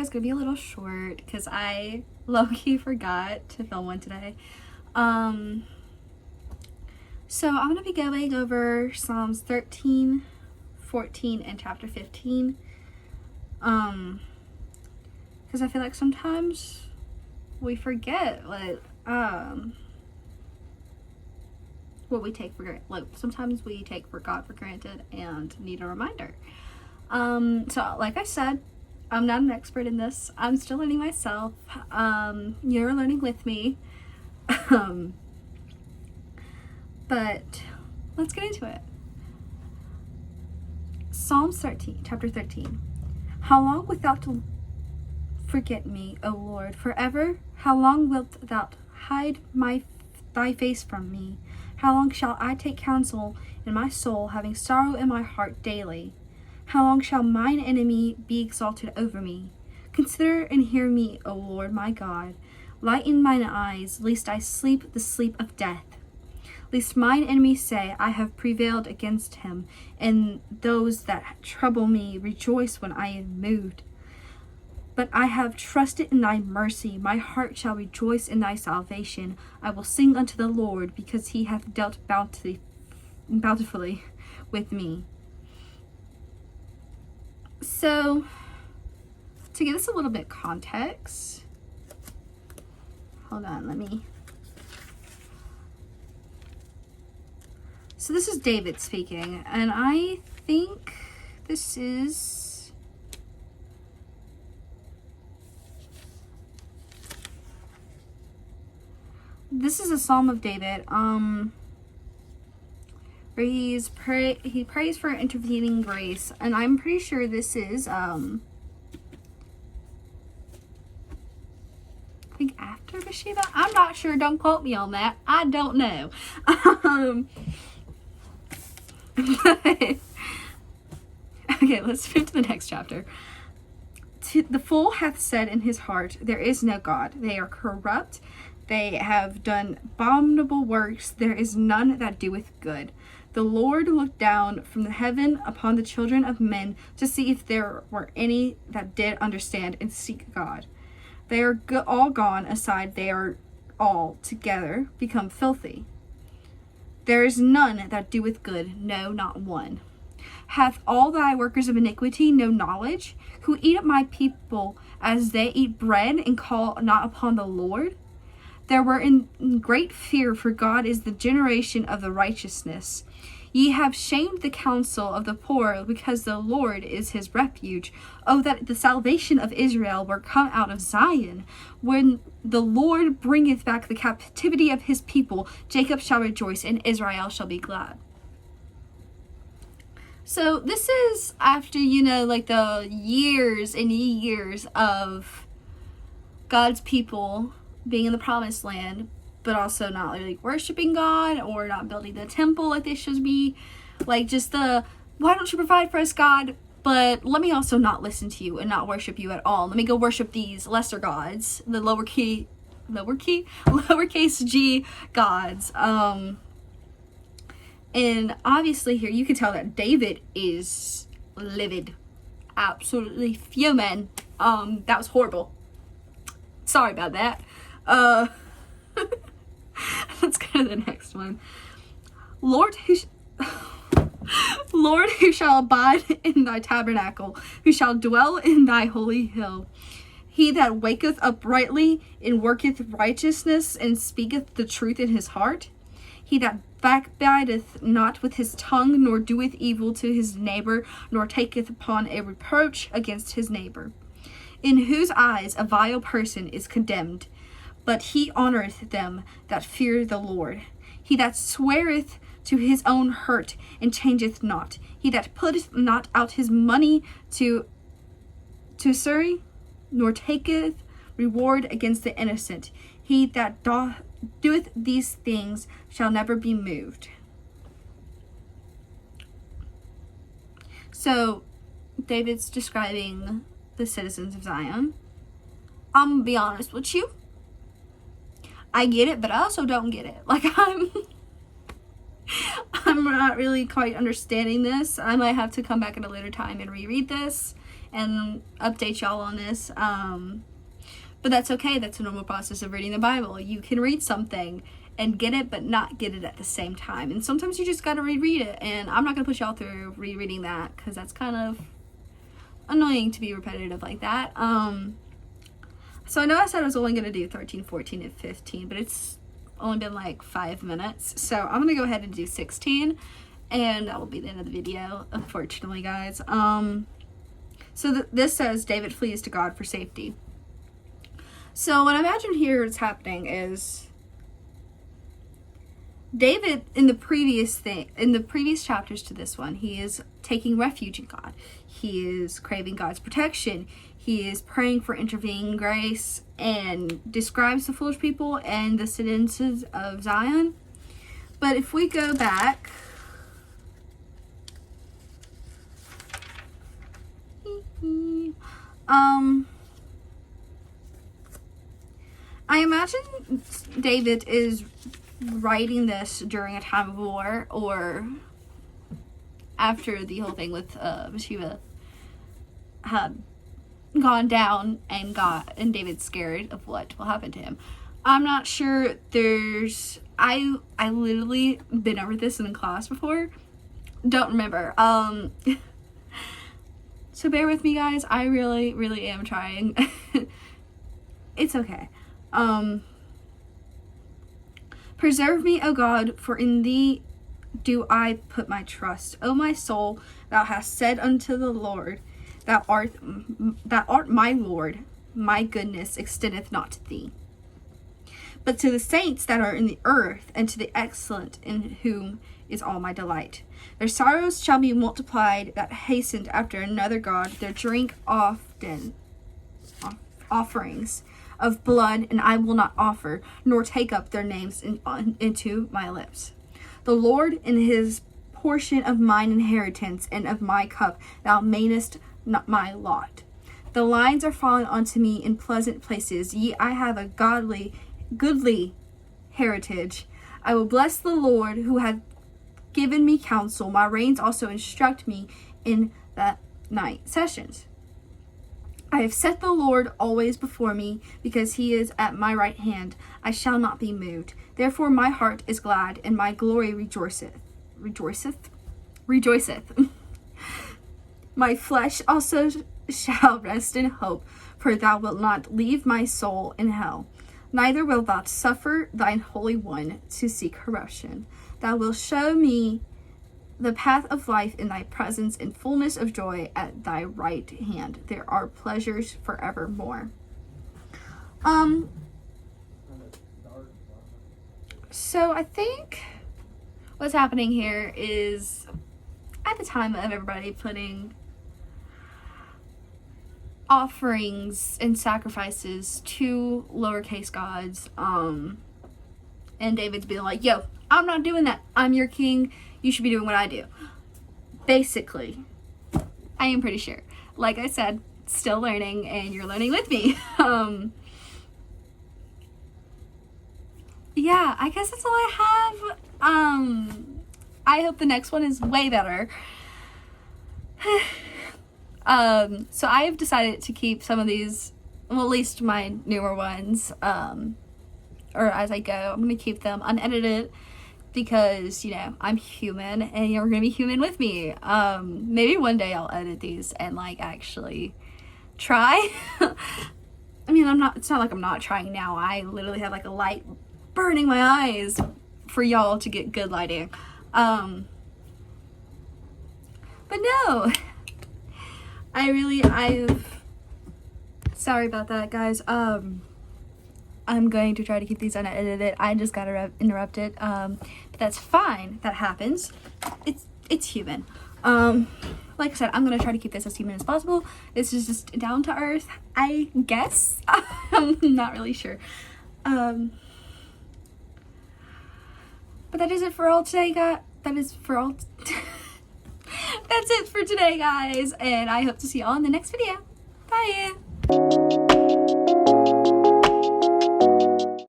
is going to be a little short because I low-key forgot to film one today. So I'm going to be going over Psalms 13, 14, and chapter 15. Because I feel like sometimes we forget what we take for granted. Like, sometimes we take for God for granted and need a reminder. So like I said, I'm not an expert in this. I'm still learning myself. You're learning with me. But let's get into it. Psalms 13, chapter 13. How long wilt thou forget me, O Lord, forever? How long wilt thou hide thy face from me? How long shall I take counsel in my soul, having sorrow in my heart daily? How long shall mine enemy be exalted over me? Consider and hear me, O Lord my God. Lighten mine eyes, lest I sleep the sleep of death. Lest mine enemies say, I have prevailed against him, and those that trouble me rejoice when I am moved. But I have trusted in thy mercy. My heart shall rejoice in thy salvation. I will sing unto the Lord, because he hath dealt bountifully with me. So, to give this a little bit context, hold on, let me. So this is David speaking, and I think this is a Psalm of David, where he prays for intervening grace, and I'm pretty sure this is, I think after Bathsheba. I'm not sure. Don't quote me on that. I don't know. Okay, let's move to the next chapter. The fool hath said in his heart, there is no God. They are corrupt. They have done abominable works. There is none that doeth good. The Lord looked down from the heaven upon the children of men to see if there were any that did understand and seek God. They are all gone aside. They are all together become filthy. There is none that doeth good, no, not one. Hath all thy workers of iniquity no knowledge, who eat up my people as they eat bread, and call not upon the Lord? They were in great fear, for God is the generation of the righteousness. Ye have shamed the counsel of the poor, because the Lord is his refuge. Oh, that the salvation of Israel were come out of Zion. When the Lord bringeth back the captivity of his people, Jacob shall rejoice, and Israel shall be glad. So this is after, like the years and years of God's people being in the promised land, but also not really worshiping God or not building the temple like they should be. Like, just why don't you provide for us, God? But let me also not listen to you and not worship you at all. Let me go worship these lesser gods, the lowercase g gods. And obviously here you can tell that David is livid, absolutely fuming. That was horrible. Sorry about that. Let's go to the next one. Lord, who shall abide in thy tabernacle, who shall dwell in thy holy hill? He that waketh uprightly and worketh righteousness and speaketh the truth in his heart. He that backbiteth not with his tongue, nor doeth evil to his neighbor, nor taketh upon a reproach against his neighbor. In whose eyes a vile person is condemned, but he honoureth them that fear the Lord. He that sweareth to his own hurt and changeth not. He that putteth not out his money to usury, nor taketh reward against the innocent. He that doeth these things shall never be moved. So David's describing the citizens of Zion. I'm gonna be honest with you. I get it, but I also don't get it. Like, I'm not really quite understanding this. I might have to come back at a later time and reread this and update y'all on this. But that's okay. That's a normal process of reading the Bible. You can read something and get it, but not get it at the same time. And sometimes you just got to reread it. And I'm not going to push y'all through rereading that, because that's kind of annoying to be repetitive like that. So I know I said I was only going to do 13, 14, and 15, but it's only been like 5 minutes. So I'm going to go ahead and do 16. And that will be the end of the video, unfortunately, guys. So this says, David flees to God for safety. So what I imagine here is happening is David, in the previous chapters to this one, he is taking refuge in God. He is craving God's protection. He is praying for intervening grace, and describes the foolish people and the citizens of Zion. But if we go back, I imagine David is writing this during a time of war, or after the whole thing with Bathsheba had gone down, and David's scared of what will happen to him. I'm not sure. I literally been over this in class before. Don't remember. So bear with me, guys. I really, really am trying. It's okay. Preserve me, O God, for in thee do I put my trust. O my soul, thou hast said unto the Lord, thou art my Lord, my goodness extendeth not to thee. But to the saints that are in the earth, and to the excellent, in whom is all my delight. Their sorrows shall be multiplied that hastened after another God. Their drink offerings of blood, and I will not offer, nor take up their names into my lips. The Lord in his portion of mine inheritance, and of my cup, thou mainest not my lot. The lines are fallen unto me in pleasant places. I have a goodly heritage. I will bless the Lord, who hath given me counsel. My reins also instruct me in the night sessions. I have set the Lord always before me, because he is at my right hand. I shall not be moved. Therefore my heart is glad, and my glory rejoiceth. My flesh also shall rest in hope, for thou wilt not leave my soul in hell. Neither wilt thou suffer thine Holy One to see corruption. Thou wilt show me the path of life in thy presence, in fullness of joy at thy right hand. There are pleasures forevermore. So I think what's happening here is, at the time of everybody putting offerings and sacrifices to lowercase gods, and David's being like, yo, I'm not doing that. I'm your king. You should be doing what I do. Basically, I am pretty sure. Like I said, still learning, and you're learning with me. Yeah, I guess that's all I have. I hope the next one is way better. So I have decided to keep some of these, well, at least my newer ones, or as I go, I'm going to keep them unedited, because, you know, I'm human, and you're going to be human with me. Maybe one day I'll edit these and, like, actually try. I mean, it's not like I'm not trying now. I literally have, like, a light burning my eyes for y'all to get good lighting. But no, sorry about that, guys. I'm going to try to keep these unedited. I just got interrupted. But that's fine. That happens. It's human. Like I said, I'm gonna try to keep this as human as possible. This is just down to earth, I guess. I'm not really sure. But that is it for all today, guys. That's it for today, guys. And I hope to see y'all in the next video. Bye.